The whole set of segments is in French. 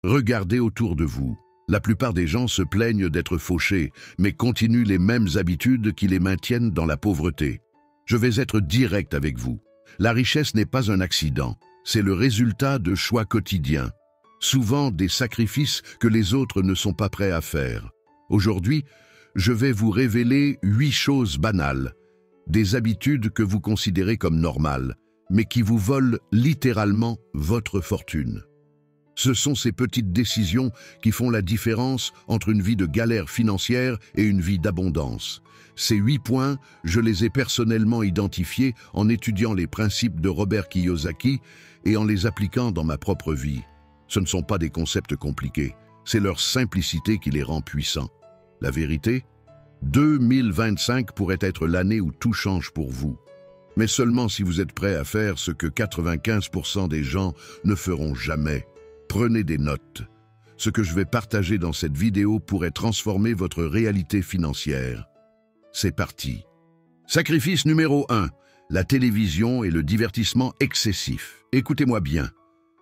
Regardez autour de vous. La plupart des gens se plaignent d'être fauchés, mais continuent les mêmes habitudes qui les maintiennent dans la pauvreté. Je vais être direct avec vous. La richesse n'est pas un accident, c'est le résultat de choix quotidiens. Souvent des sacrifices que les autres ne sont pas prêts à faire. Aujourd'hui, je vais vous révéler 8 choses banales, des habitudes que vous considérez comme normales, mais qui vous volent littéralement votre fortune. Ce sont ces petites décisions qui font la différence entre une vie de galère financière et une vie d'abondance. Ces 8 points, je les ai personnellement identifiés en étudiant les principes de Robert Kiyosaki et en les appliquant dans ma propre vie. Ce ne sont pas des concepts compliqués, c'est leur simplicité qui les rend puissants. La vérité, 2025 pourrait être l'année où tout change pour vous. Mais seulement si vous êtes prêt à faire ce que 95% des gens ne feront jamais. Prenez des notes. Ce que je vais partager dans cette vidéo pourrait transformer votre réalité financière. C'est parti. Sacrifice numéro 1. La télévision et le divertissement excessif. Écoutez-moi bien.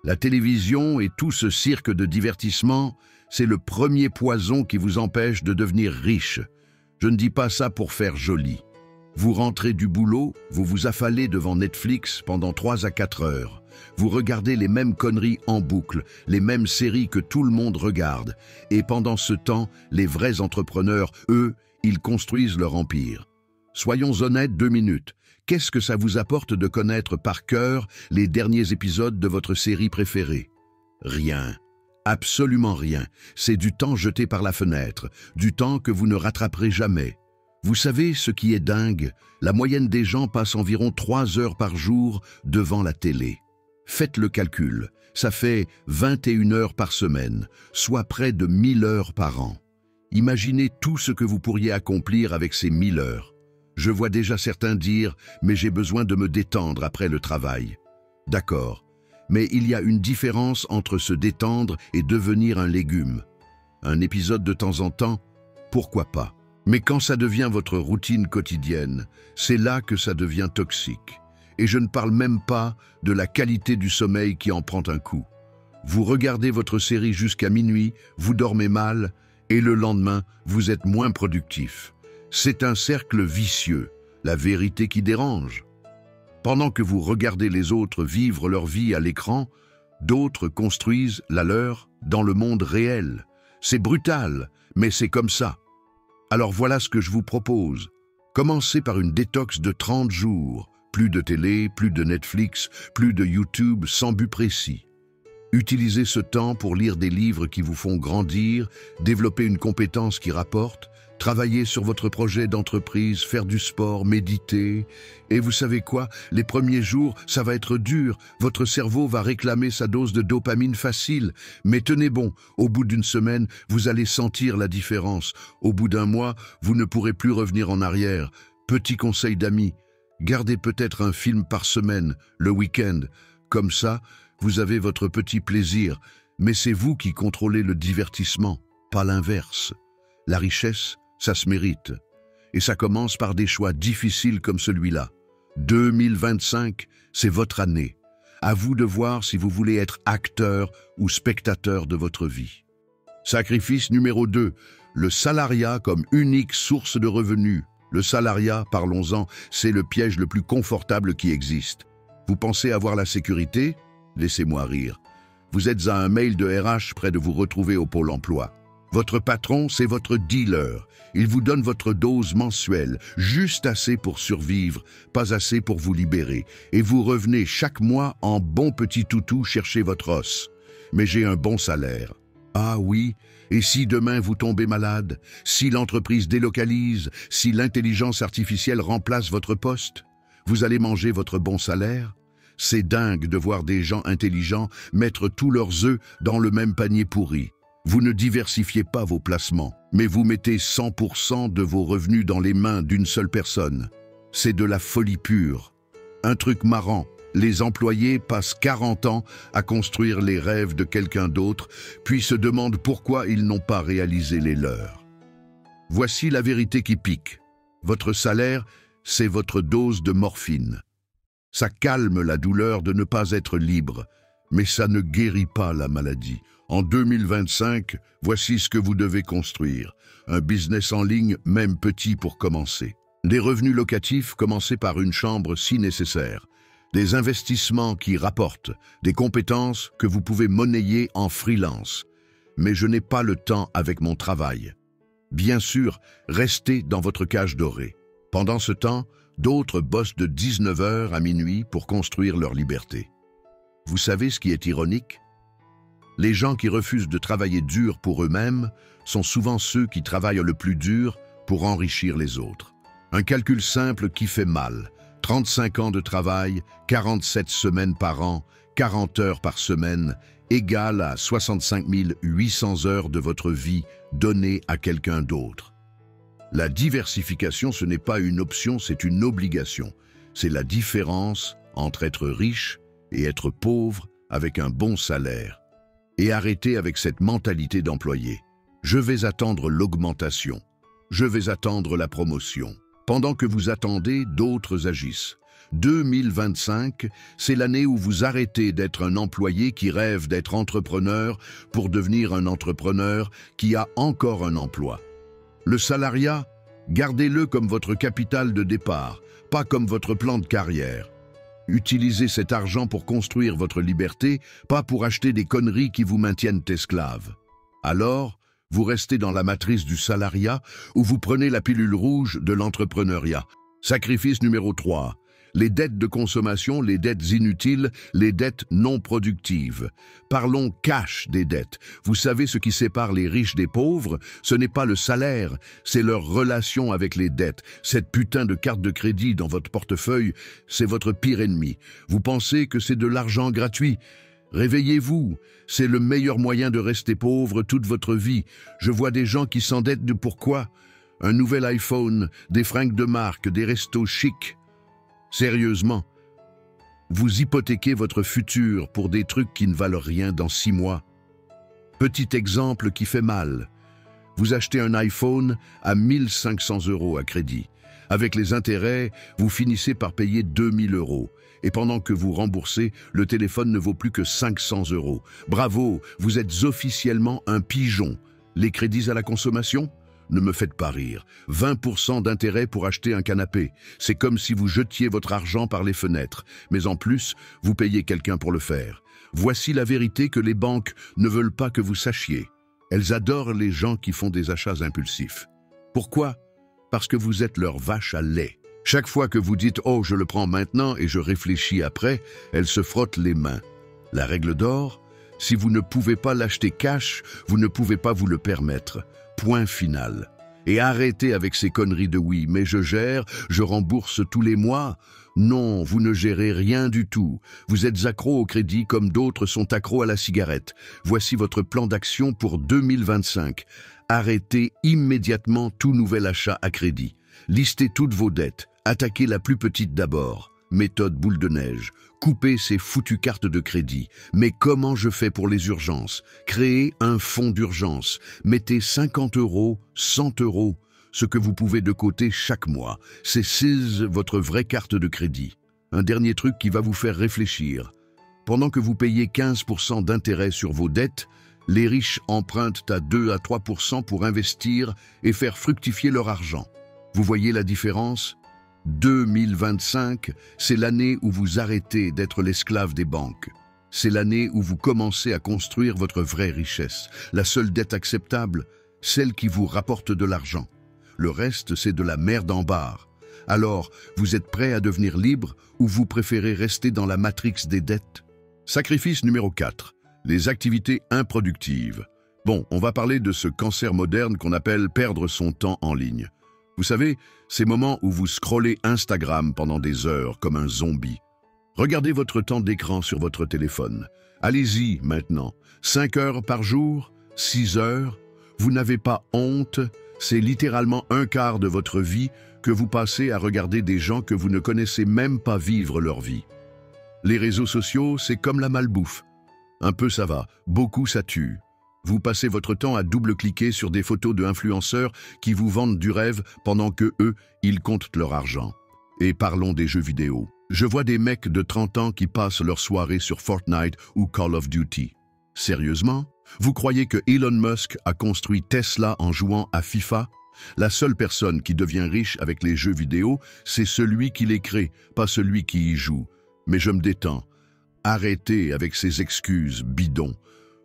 La télévision et tout ce cirque de divertissement, c'est le premier poison qui vous empêche de devenir riche. Je ne dis pas ça pour faire joli. Vous rentrez du boulot, vous vous affalez devant Netflix pendant 3 à 4 heures. Vous regardez les mêmes conneries en boucle, les mêmes séries que tout le monde regarde. Et pendant ce temps, les vrais entrepreneurs, eux, ils construisent leur empire. Soyons honnêtes 2 minutes. Qu'est-ce que ça vous apporte de connaître par cœur les derniers épisodes de votre série préférée? Rien. Absolument rien. C'est du temps jeté par la fenêtre, du temps que vous ne rattraperez jamais. Vous savez ce qui est dingue? La moyenne des gens passe environ 3 heures par jour devant la télé. Faites le calcul, ça fait 21 heures par semaine, soit près de 1000 heures par an. Imaginez tout ce que vous pourriez accomplir avec ces 1000 heures. Je vois déjà certains dire « mais j'ai besoin de me détendre après le travail ». D'accord, mais il y a une différence entre se détendre et devenir un légume. Un épisode de temps en temps, pourquoi pas? Mais quand ça devient votre routine quotidienne, c'est là que ça devient toxique. Et je ne parle même pas de la qualité du sommeil qui en prend un coup. Vous regardez votre série jusqu'à minuit, vous dormez mal, et le lendemain, vous êtes moins productif. C'est un cercle vicieux, la vérité qui dérange. Pendant que vous regardez les autres vivre leur vie à l'écran, d'autres construisent la leur dans le monde réel. C'est brutal, mais c'est comme ça. Alors voilà ce que je vous propose. Commencez par une détox de 30 jours. Plus de télé, plus de Netflix, plus de YouTube sans but précis. Utilisez ce temps pour lire des livres qui vous font grandir, développer une compétence qui rapporte, travailler sur votre projet d'entreprise, faire du sport, méditer. Et vous savez quoi? Les premiers jours, ça va être dur. Votre cerveau va réclamer sa dose de dopamine facile. Mais tenez bon, au bout d'une semaine, vous allez sentir la différence. Au bout d'un mois, vous ne pourrez plus revenir en arrière. Petit conseil d'amis. Gardez peut-être un film par semaine, le week-end. Comme ça, vous avez votre petit plaisir, mais c'est vous qui contrôlez le divertissement, pas l'inverse. La richesse, ça se mérite. Et ça commence par des choix difficiles comme celui-là. 2025, c'est votre année. À vous de voir si vous voulez être acteur ou spectateur de votre vie. Sacrifice numéro 2, le salariat comme unique source de revenus. Le salariat, parlons-en, c'est le piège le plus confortable qui existe. Vous pensez avoir la sécurité? Laissez-moi rire. Vous êtes à un mail de RH près de vous retrouver au Pôle emploi. Votre patron, c'est votre dealer. Il vous donne votre dose mensuelle, juste assez pour survivre, pas assez pour vous libérer. Et vous revenez chaque mois en bon petit toutou chercher votre os. Mais j'ai un bon salaire. Ah oui, et si demain vous tombez malade, si l'entreprise délocalise, si l'intelligence artificielle remplace votre poste, vous allez manger votre bon salaire? C'est dingue de voir des gens intelligents mettre tous leurs œufs dans le même panier pourri. Vous ne diversifiez pas vos placements, mais vous mettez 100% de vos revenus dans les mains d'une seule personne. C'est de la folie pure. Un truc marrant. Les employés passent 40 ans à construire les rêves de quelqu'un d'autre, puis se demandent pourquoi ils n'ont pas réalisé les leurs. Voici la vérité qui pique. Votre salaire, c'est votre dose de morphine. Ça calme la douleur de ne pas être libre, mais ça ne guérit pas la maladie. En 2025, voici ce que vous devez construire. Un business en ligne, même petit pour commencer. Des revenus locatifs, commencez par une chambre si nécessaire. Des investissements qui rapportent, des compétences que vous pouvez monnayer en freelance. Mais je n'ai pas le temps avec mon travail. Bien sûr, restez dans votre cage dorée. Pendant ce temps, d'autres bossent de 19 h à minuit pour construire leur liberté. Vous savez ce qui est ironique? Les gens qui refusent de travailler dur pour eux-mêmes sont souvent ceux qui travaillent le plus dur pour enrichir les autres. Un calcul simple qui fait mal. 35 ans de travail, 47 semaines par an, 40 heures par semaine, égale à 65 800 heures de votre vie données à quelqu'un d'autre. La diversification, ce n'est pas une option, c'est une obligation. C'est la différence entre être riche et être pauvre avec un bon salaire. Et arrêtez avec cette mentalité d'employé. Je vais attendre l'augmentation. Je vais attendre la promotion. Pendant que vous attendez, d'autres agissent. 2025, c'est l'année où vous arrêtez d'être un employé qui rêve d'être entrepreneur pour devenir un entrepreneur qui a encore un emploi. Le salariat, gardez-le comme votre capital de départ, pas comme votre plan de carrière. Utilisez cet argent pour construire votre liberté, pas pour acheter des conneries qui vous maintiennent esclave. Alors, vous restez dans la matrice du salariat ou vous prenez la pilule rouge de l'entrepreneuriat. Sacrifice numéro 3. Les dettes de consommation, les dettes inutiles, les dettes non productives. Parlons cash des dettes. Vous savez ce qui sépare les riches des pauvres? Ce n'est pas le salaire, c'est leur relation avec les dettes. Cette putain de carte de crédit dans votre portefeuille, c'est votre pire ennemi. Vous pensez que c'est de l'argent gratuit? Réveillez-vous, c'est le meilleur moyen de rester pauvre toute votre vie. Je vois des gens qui s'endettent de pourquoi? Un nouvel iPhone, des fringues de marque, des restos chics. Sérieusement, vous hypothéquez votre futur pour des trucs qui ne valent rien dans 6 mois. Petit exemple qui fait mal. Vous achetez un iPhone à 1 500 € à crédit. Avec les intérêts, vous finissez par payer 2 000 €. Et pendant que vous remboursez, le téléphone ne vaut plus que 500 €. Bravo, vous êtes officiellement un pigeon. Les crédits à la consommation ? Ne me faites pas rire. 20% d'intérêt pour acheter un canapé. C'est comme si vous jetiez votre argent par les fenêtres. Mais en plus, vous payez quelqu'un pour le faire. Voici la vérité que les banques ne veulent pas que vous sachiez. Elles adorent les gens qui font des achats impulsifs. Pourquoi? Parce que vous êtes leur vache à lait. Chaque fois que vous dites « Oh, je le prends maintenant et je réfléchis après », elles se frottent les mains. La règle d'or? Si vous ne pouvez pas l'acheter cash, vous ne pouvez pas vous le permettre. Point final. Et arrêtez avec ces conneries de oui, mais je gère, je rembourse tous les mois. Non, vous ne gérez rien du tout. Vous êtes accro au crédit comme d'autres sont accros à la cigarette. Voici votre plan d'action pour 2025. Arrêtez immédiatement tout nouvel achat à crédit. Listez toutes vos dettes. Attaquez la plus petite d'abord. Méthode boule de neige. Coupez ces foutues cartes de crédit. Mais comment je fais pour les urgences? Créez un fonds d'urgence. Mettez 50 €, 100 €, ce que vous pouvez de côté chaque mois. C'est votre vraie carte de crédit. Un dernier truc qui va vous faire réfléchir. Pendant que vous payez 15% d'intérêt sur vos dettes, les riches empruntent à 2 à 3% pour investir et faire fructifier leur argent. Vous voyez la différence? 2025, c'est l'année où vous arrêtez d'être l'esclave des banques. C'est l'année où vous commencez à construire votre vraie richesse. La seule dette acceptable, celle qui vous rapporte de l'argent. Le reste, c'est de la merde en barre. Alors, vous êtes prêt à devenir libre ou vous préférez rester dans la matrix des dettes? Sacrifice numéro 4. Les activités improductives. Bon, on va parler de ce cancer moderne qu'on appelle perdre son temps en ligne. Vous savez, ces moments où vous scrollez Instagram pendant des heures comme un zombie. Regardez votre temps d'écran sur votre téléphone. Allez-y maintenant. 5 heures par jour? 6 heures? Vous n'avez pas honte? C'est littéralement un quart de votre vie que vous passez à regarder des gens que vous ne connaissez même pas vivre leur vie. Les réseaux sociaux, c'est comme la malbouffe. Un peu ça va, beaucoup ça tue. Vous passez votre temps à double-cliquer sur des photos d'influenceurs qui vous vendent du rêve pendant que eux, ils comptent leur argent. Et parlons des jeux vidéo. Je vois des mecs de 30 ans qui passent leur soirée sur Fortnite ou Call of Duty. Sérieusement? Vous croyez que Elon Musk a construit Tesla en jouant à FIFA? La seule personne qui devient riche avec les jeux vidéo, c'est celui qui les crée, pas celui qui y joue. Mais je me détends. Arrêtez avec ces excuses bidons.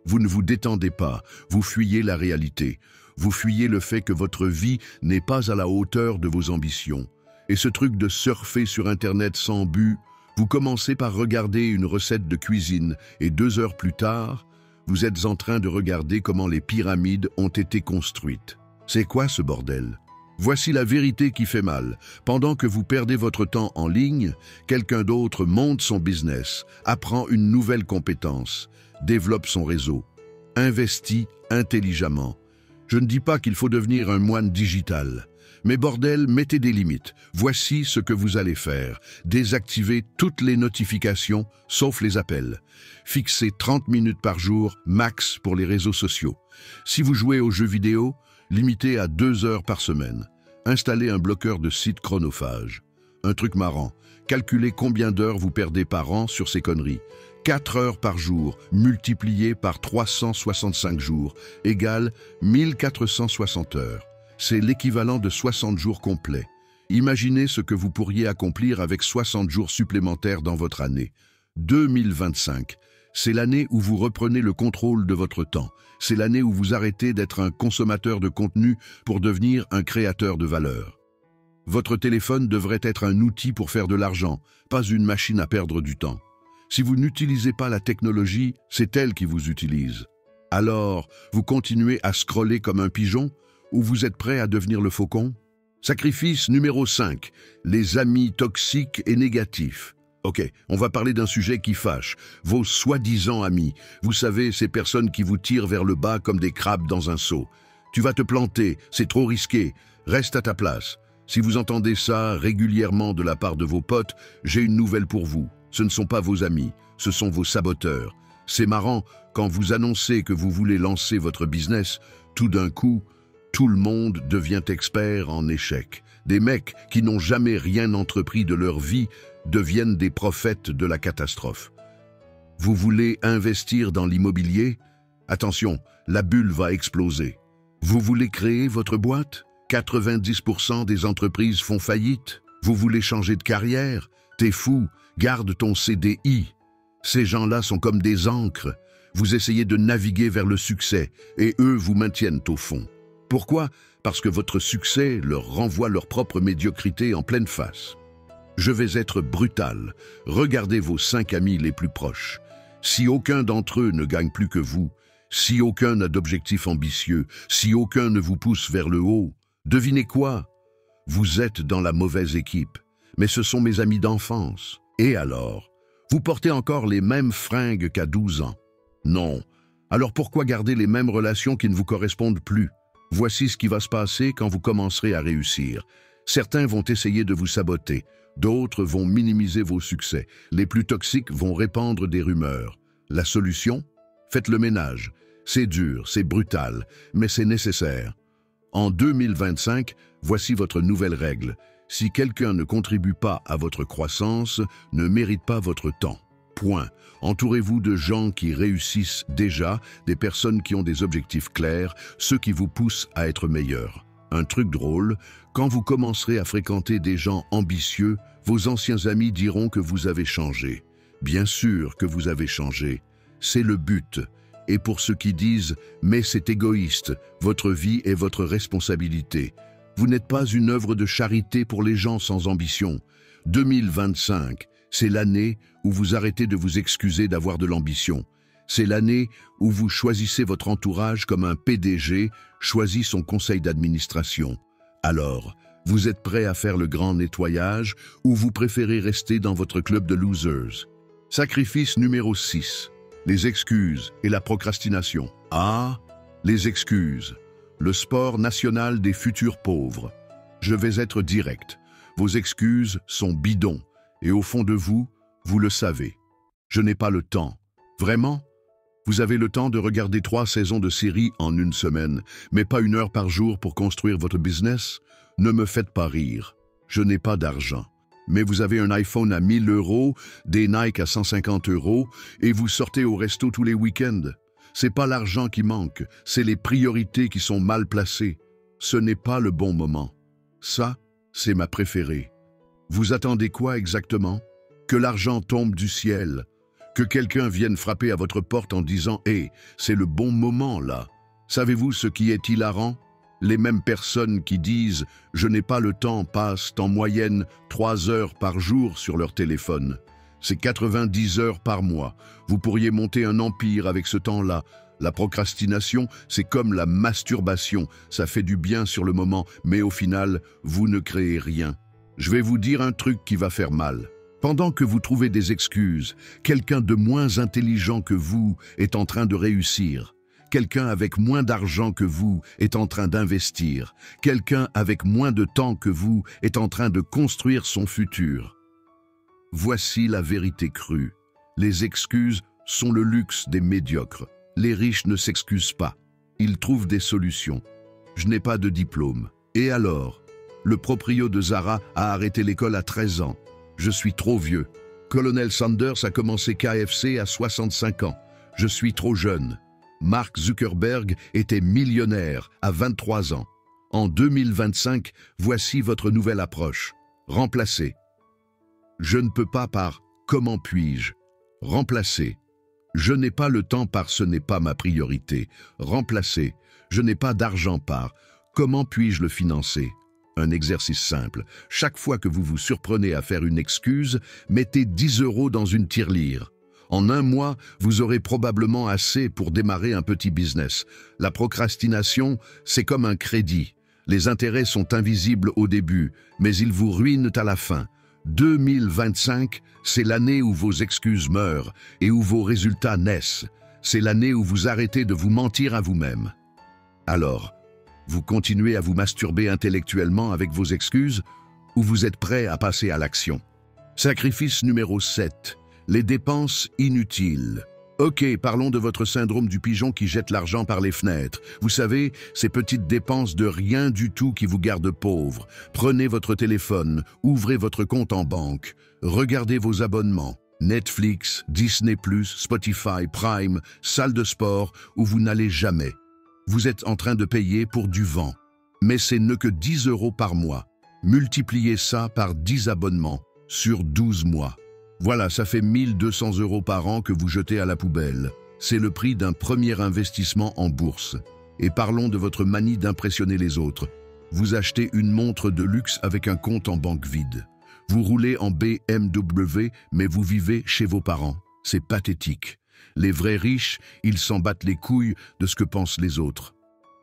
Vous ne vous détendez pas, vous fuyez la réalité. Vous fuyez le fait que votre vie n'est pas à la hauteur de vos ambitions. Et ce truc de surfer sur Internet sans but, vous commencez par regarder une recette de cuisine et 2 heures plus tard, vous êtes en train de regarder comment les pyramides ont été construites. C'est quoi ce bordel? Voici la vérité qui fait mal. Pendant que vous perdez votre temps en ligne, quelqu'un d'autre monte son business, apprend une nouvelle compétence, développe son réseau, investit intelligemment. Je ne dis pas qu'il faut devenir un moine digital. Mais bordel, mettez des limites. Voici ce que vous allez faire. Désactivez toutes les notifications, sauf les appels. Fixez 30 minutes par jour, max pour les réseaux sociaux. Si vous jouez aux jeux vidéo, limitez à 2 heures par semaine. Installez un bloqueur de sites chronophages. Un truc marrant, calculez combien d'heures vous perdez par an sur ces conneries. 4 heures par jour, multiplié par 365 jours, égale 1460 heures. C'est l'équivalent de 60 jours complets. Imaginez ce que vous pourriez accomplir avec 60 jours supplémentaires dans votre année. 2025, c'est l'année où vous reprenez le contrôle de votre temps. C'est l'année où vous arrêtez d'être un consommateur de contenu pour devenir un créateur de valeur. Votre téléphone devrait être un outil pour faire de l'argent, pas une machine à perdre du temps. Si vous n'utilisez pas la technologie, c'est elle qui vous utilise. Alors, vous continuez à scroller comme un pigeon ou vous êtes prêt à devenir le faucon? Sacrifice numéro 5, les amis toxiques et négatifs. Ok, on va parler d'un sujet qui fâche, vos soi-disant amis. Vous savez, ces personnes qui vous tirent vers le bas comme des crabes dans un seau. Tu vas te planter, c'est trop risqué, reste à ta place. Si vous entendez ça régulièrement de la part de vos potes, j'ai une nouvelle pour vous. Ce ne sont pas vos amis, ce sont vos saboteurs. C'est marrant, quand vous annoncez que vous voulez lancer votre business, tout d'un coup, tout le monde devient expert en échecs. Des mecs qui n'ont jamais rien entrepris de leur vie deviennent des prophètes de la catastrophe. Vous voulez investir dans l'immobilier? Attention, la bulle va exploser. Vous voulez créer votre boîte? 90% des entreprises font faillite. Vous voulez changer de carrière? T'es fou, garde ton CDI. Ces gens-là sont comme des ancres. Vous essayez de naviguer vers le succès et eux vous maintiennent au fond. Pourquoi? Parce que votre succès leur renvoie leur propre médiocrité en pleine face. Je vais être brutal. Regardez vos 5 amis les plus proches. Si aucun d'entre eux ne gagne plus que vous, si aucun n'a d'objectif ambitieux, si aucun ne vous pousse vers le haut, devinez quoi? Vous êtes dans la mauvaise équipe. Mais ce sont mes amis d'enfance. Et alors? Vous portez encore les mêmes fringues qu'à 12 ans? Non. Alors pourquoi garder les mêmes relations qui ne vous correspondent plus? Voici ce qui va se passer quand vous commencerez à réussir. Certains vont essayer de vous saboter, d'autres vont minimiser vos succès. Les plus toxiques vont répandre des rumeurs. La solution? Faites le ménage. C'est dur, c'est brutal, mais c'est nécessaire. En 2025, voici votre nouvelle règle. Si quelqu'un ne contribue pas à votre croissance, ne mérite pas votre temps. Point. Entourez-vous de gens qui réussissent déjà, des personnes qui ont des objectifs clairs, ceux qui vous poussent à être meilleurs. Un truc drôle, quand vous commencerez à fréquenter des gens ambitieux, vos anciens amis diront que vous avez changé. Bien sûr que vous avez changé. C'est le but. Et pour ceux qui disent « mais c'est égoïste, votre vie est votre responsabilité », vous n'êtes pas une œuvre de charité pour les gens sans ambition. 2025, c'est l'année où vous arrêtez de vous excuser d'avoir de l'ambition. C'est l'année où vous choisissez votre entourage comme un PDG choisit son conseil d'administration. Alors, vous êtes prêt à faire le grand nettoyage ou vous préférez rester dans votre club de losers? Sacrifice numéro 6. Les excuses et la procrastination. Ah, les excuses. Le sport national des futurs pauvres. Je vais être direct. Vos excuses sont bidons. Et au fond de vous, vous le savez. Je n'ai pas le temps. Vraiment? Vous avez le temps de regarder 3 saisons de séries en une semaine, mais pas 1 heure par jour pour construire votre business? Ne me faites pas rire. Je n'ai pas d'argent. Mais vous avez un iPhone à 1 000 €, des Nike à 150 € et vous sortez au resto tous les week-ends. C'est pas l'argent qui manque, c'est les priorités qui sont mal placées. Ce n'est pas le bon moment. Ça, c'est ma préférée. Vous attendez quoi exactement? Que l'argent tombe du ciel? Que quelqu'un vienne frapper à votre porte en disant « Hé, c'est le bon moment là ». Savez-vous ce qui est hilarant? Les mêmes personnes qui disent « Je n'ai pas le temps » passent en moyenne 3 heures par jour sur leur téléphone. C'est 90 heures par mois. Vous pourriez monter un empire avec ce temps-là. La procrastination, c'est comme la masturbation. Ça fait du bien sur le moment, mais au final, vous ne créez rien. Je vais vous dire un truc qui va faire mal. Pendant que vous trouvez des excuses, quelqu'un de moins intelligent que vous est en train de réussir. Quelqu'un avec moins d'argent que vous est en train d'investir. Quelqu'un avec moins de temps que vous est en train de construire son futur. Voici la vérité crue. Les excuses sont le luxe des médiocres. Les riches ne s'excusent pas. Ils trouvent des solutions. Je n'ai pas de diplôme. Et alors? Le proprio de Zara a arrêté l'école à 13 ans. Je suis trop vieux. Colonel Sanders a commencé KFC à 65 ans. Je suis trop jeune. Mark Zuckerberg était millionnaire à 23 ans. En 2025, voici votre nouvelle approche. Remplacer. Je ne peux pas par « comment puis-je » remplacer. Je n'ai pas le temps par « ce n'est pas ma priorité » remplacer. Je n'ai pas d'argent par « comment puis-je le financer » Un exercice simple. Chaque fois que vous vous surprenez à faire une excuse, mettez 10 € dans une tirelire. En un mois, vous aurez probablement assez pour démarrer un petit business. La procrastination, c'est comme un crédit. Les intérêts sont invisibles au début, mais ils vous ruinent à la fin. 2025, c'est l'année où vos excuses meurent et où vos résultats naissent. C'est l'année où vous arrêtez de vous mentir à vous-même. Alors, vous continuez à vous masturber intellectuellement avec vos excuses ou vous êtes prêt à passer à l'action? Sacrifice numéro 7. Les dépenses inutiles. Ok, parlons de votre syndrome du pigeon qui jette l'argent par les fenêtres. Vous savez, ces petites dépenses de rien du tout qui vous gardent pauvre. Prenez votre téléphone, ouvrez votre compte en banque, regardez vos abonnements. Netflix, Disney+, Spotify, Prime, salle de sport où vous n'allez jamais. Vous êtes en train de payer pour du vent. Mais c'est ne que 10 € par mois. Multipliez ça par 10 abonnements sur 12 mois. Voilà, ça fait 1200 € par an que vous jetez à la poubelle. C'est le prix d'un premier investissement en bourse. Et parlons de votre manie d'impressionner les autres. Vous achetez une montre de luxe avec un compte en banque vide. Vous roulez en BMW, mais vous vivez chez vos parents. C'est pathétique. Les vrais riches, ils s'en battent les couilles de ce que pensent les autres.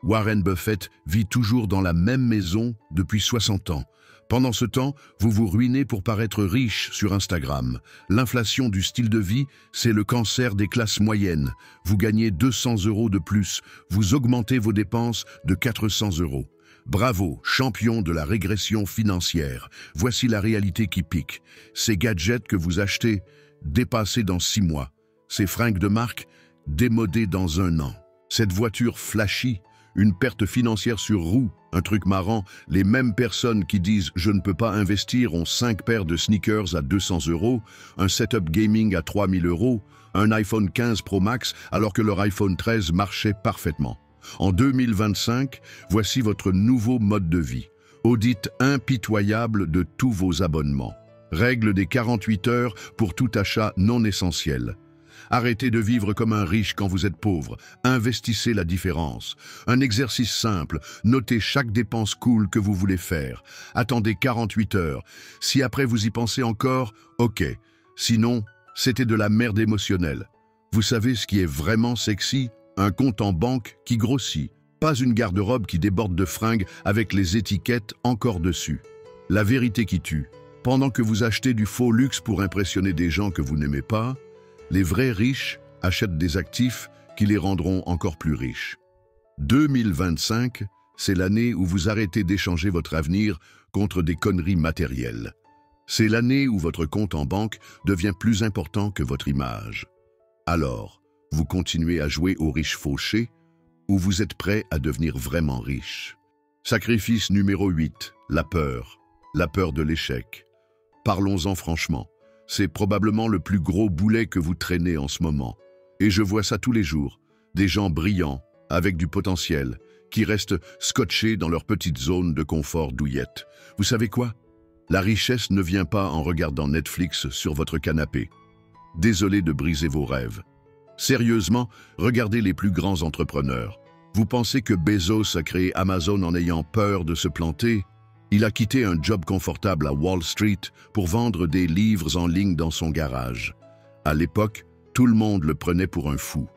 Warren Buffett vit toujours dans la même maison depuis 60 ans. Pendant ce temps, vous vous ruinez pour paraître riche sur Instagram. L'inflation du style de vie, c'est le cancer des classes moyennes. Vous gagnez 200 € de plus, vous augmentez vos dépenses de 400 €. Bravo, champion de la régression financière. Voici la réalité qui pique. Ces gadgets que vous achetez, dépassés dans 6 mois. Ces fringues de marque, démodées dans 1 an. Cette voiture flashy, une perte financière sur roue. Un truc marrant, les mêmes personnes qui disent « je ne peux pas investir » ont 5 paires de sneakers à 200 €, un setup gaming à 3000 €, un iPhone 15 Pro Max alors que leur iPhone 13 marchait parfaitement. En 2025, voici votre nouveau mode de vie. Audit impitoyable de tous vos abonnements. Règle des 48 heures pour tout achat non essentiel. Arrêtez de vivre comme un riche quand vous êtes pauvre. Investissez la différence. Un exercice simple. Notez chaque dépense cool que vous voulez faire. Attendez 48 heures. Si après vous y pensez encore, ok. Sinon, c'était de la merde émotionnelle. Vous savez ce qui est vraiment sexy? Un compte en banque qui grossit. Pas une garde-robe qui déborde de fringues avec les étiquettes encore dessus. La vérité qui tue. Pendant que vous achetez du faux luxe pour impressionner des gens que vous n'aimez pas, les vrais riches achètent des actifs qui les rendront encore plus riches. 2025, c'est l'année où vous arrêtez d'échanger votre avenir contre des conneries matérielles. C'est l'année où votre compte en banque devient plus important que votre image. Alors, vous continuez à jouer aux riches fauchés ou vous êtes prêt à devenir vraiment riche? Sacrifice numéro 8, la peur. La peur de l'échec. Parlons-en franchement. C'est probablement le plus gros boulet que vous traînez en ce moment. Et je vois ça tous les jours. des gens brillants, avec du potentiel, qui restent scotchés dans leur petite zone de confort douillette. Vous savez quoi? La richesse ne vient pas en regardant Netflix sur votre canapé. Désolé de briser vos rêves. Sérieusement, regardez les plus grands entrepreneurs. Vous pensez que Bezos a créé Amazon en ayant peur de se planter? Il a quitté un job confortable à Wall Street pour vendre des livres en ligne dans son garage. À l'époque, tout le monde le prenait pour un fou.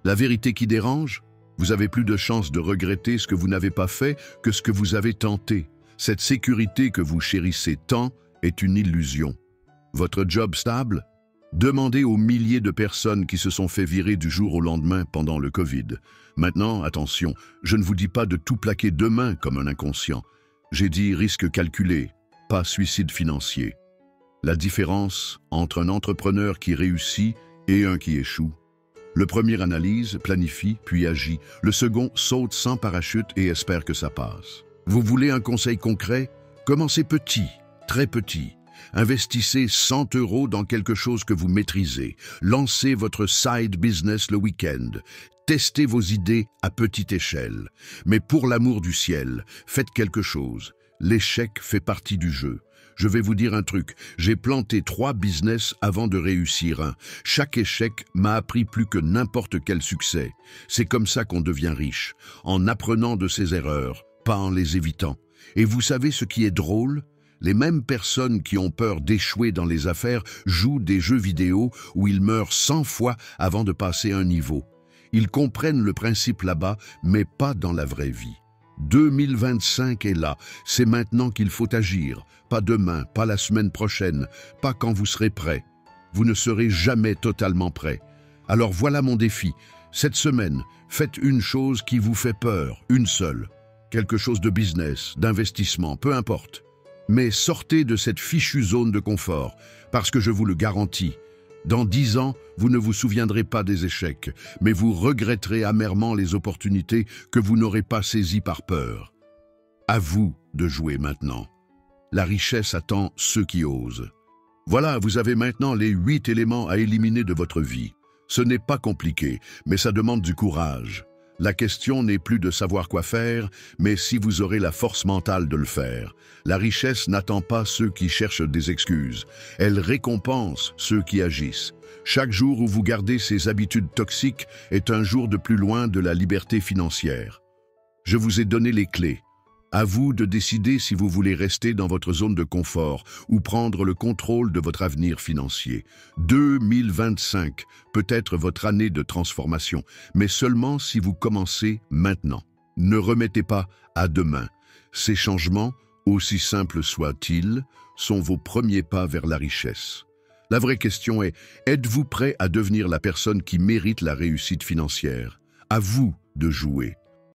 La vérité qui dérange? Vous avez plus de chances de regretter ce que vous n'avez pas fait que ce que vous avez tenté. Cette sécurité que vous chérissez tant est une illusion. Votre job stable? Demandez aux milliers de personnes qui se sont fait virer du jour au lendemain pendant le Covid. Maintenant, attention, je ne vous dis pas de tout plaquer demain comme un inconscient. J'ai dit risque calculé, pas suicide financier. La différence entre un entrepreneur qui réussit et un qui échoue. Le premier analyse, planifie, puis agit. Le second saute sans parachute et espère que ça passe. Vous voulez un conseil concret? Commencez petit, très petit. Investissez 100 € dans quelque chose que vous maîtrisez. Lancez votre side business le week-end. Testez vos idées à petite échelle. Mais pour l'amour du ciel, faites quelque chose. L'échec fait partie du jeu. Je vais vous dire un truc, j'ai planté 3 business avant de réussir un. Chaque échec m'a appris plus que n'importe quel succès. C'est comme ça qu'on devient riche, en apprenant de ses erreurs, pas en les évitant. Et vous savez ce qui est drôle? Les mêmes personnes qui ont peur d'échouer dans les affaires jouent des jeux vidéo où ils meurent 100 fois avant de passer un niveau. Ils comprennent le principe là-bas, mais pas dans la vraie vie. 2025 est là, c'est maintenant qu'il faut agir. Pas demain, pas la semaine prochaine, pas quand vous serez prêt. Vous ne serez jamais totalement prêt. Alors voilà mon défi. Cette semaine, faites une chose qui vous fait peur, une seule. Quelque chose de business, d'investissement, peu importe. Mais sortez de cette fichue zone de confort, parce que je vous le garantis, dans 10 ans, vous ne vous souviendrez pas des échecs, mais vous regretterez amèrement les opportunités que vous n'aurez pas saisies par peur. À vous de jouer maintenant. La richesse attend ceux qui osent. Voilà, vous avez maintenant les 8 éléments à éliminer de votre vie. Ce n'est pas compliqué, mais ça demande du courage. La question n'est plus de savoir quoi faire, mais si vous aurez la force mentale de le faire. La richesse n'attend pas ceux qui cherchent des excuses. Elle récompense ceux qui agissent. Chaque jour où vous gardez ces habitudes toxiques est un jour de plus loin de la liberté financière. Je vous ai donné les clés. À vous de décider si vous voulez rester dans votre zone de confort ou prendre le contrôle de votre avenir financier. 2025 peut être votre année de transformation, mais seulement si vous commencez maintenant. Ne remettez pas à demain. Ces changements, aussi simples soient-ils, sont vos premiers pas vers la richesse. La vraie question est, êtes-vous prêt à devenir la personne qui mérite la réussite financière? À vous de jouer.